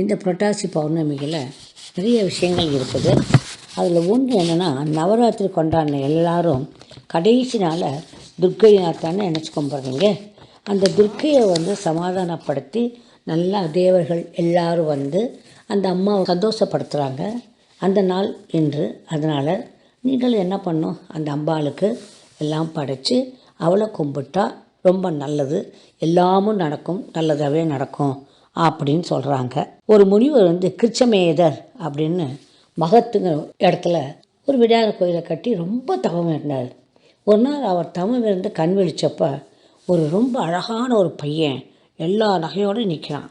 இந்த புரட்டாசி பௌர்ணமியில் நிறைய விஷயங்கள் இருக்குது. அதில் ஒன்று என்னென்னா, நவராத்திரி கொண்டாடின எல்லாரும் கடைசி நாளை துர்க்கை நாத்தான்னு நினச்சி கும்பிட்றீங்க. அந்த துர்க்கையை சமாதானப்படுத்தி நல்லா தேவர்கள் எல்லோரும் அந்த அம்மாவை சந்தோஷப்படுத்துகிறாங்க. அந்த நாள் இன்று. அதனால் நீங்கள் என்ன பண்ணும், அந்த அம்பாளுக்கு எல்லாம் படைத்து அவளை கும்பிட்டா ரொம்ப நல்லது, எல்லாமும் நடக்கும், நல்லதாகவே நடக்கும் அப்படின்னு சொல்கிறாங்க. ஒரு முனிவர் கிருச்சமேதர் அப்படின்னு மகத்துங்க இடத்துல ஒரு விநாயகர் கோயிலை கட்டி ரொம்ப தவம் இருந்தார். ஒரு நாள் அவர் தவம் இருந்து கண் விழிச்சப்போ ஒரு ரொம்ப அழகான ஒரு பையன் எல்லா நகையோடு நிற்கிறான்.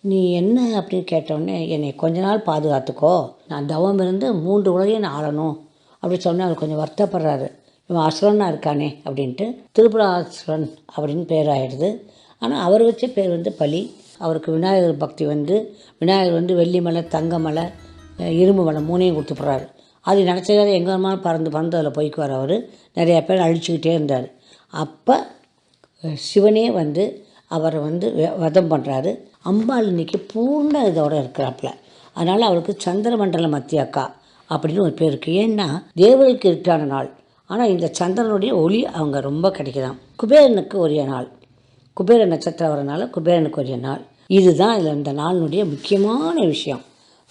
நீ என்ன அப்படின்னு கேட்டோடனே, என்னை கொஞ்ச நாள் பாதுகாத்துக்கோ, நான் தவம் இருந்து 3 உலகையும் நான் ஆளணும் அப்படின்னு சொன்னால் அவர் கொஞ்சம் வருத்தப்படுறாரு. இவன் அசுரனாக இருக்கானே அப்படின்ட்டு திரிபுராசுரன் அப்படின்னு பேர் ஆகிடுது. ஆனால் அவர் வச்ச பேர் பலி. அவருக்கு விநாயகர் பக்தி விநாயகர் வெள்ளி மலை, தங்க மலை, இரும்பு மலை 3ஐயும் கொடுத்துப்படுறாரு. அது நினச்சதால எங்கே வேணாலும் பறந்து அதில் போய்க்குவார். அவர் நிறையா பேர் அழிச்சிக்கிட்டே இருந்தார். அப்போ சிவனே அவரை வதம் பண்ணுறாரு. அம்பாள் இன்னைக்கு பூர்ண இதோடு இருக்கிறாப்புல. அதனால் அவருக்கு சந்திரமண்டல மத்தியக்கா அப்படின்னு ஒரு பேர் இருக்குது. ஏன்னா தேவர்களுக்கு இருக்கான நாள். ஆனால் இந்த சந்திரனுடைய ஒளி அவங்க ரொம்ப கிடைக்குதாம். குபேரனுக்கு உரிய நாள், குபேர நட்சத்திரம் வரனால குபேரனுக்கு உரிய நாள். இதுதான் இதில் இந்த நாளினுடைய முக்கியமான விஷயம்.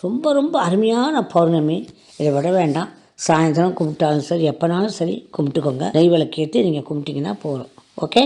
ரொம்ப ரொம்ப அருமையான பௌர்ணமி. இதை விட வேண்டாம். சாயந்தரம் கும்பிட்டாலும் சரி, எப்போனாலும் சரி கும்பிட்டுக்கோங்க. நெய் விளக்கேற்றி நீங்கள் கும்பிட்டிங்கன்னா போதும். ஓகே.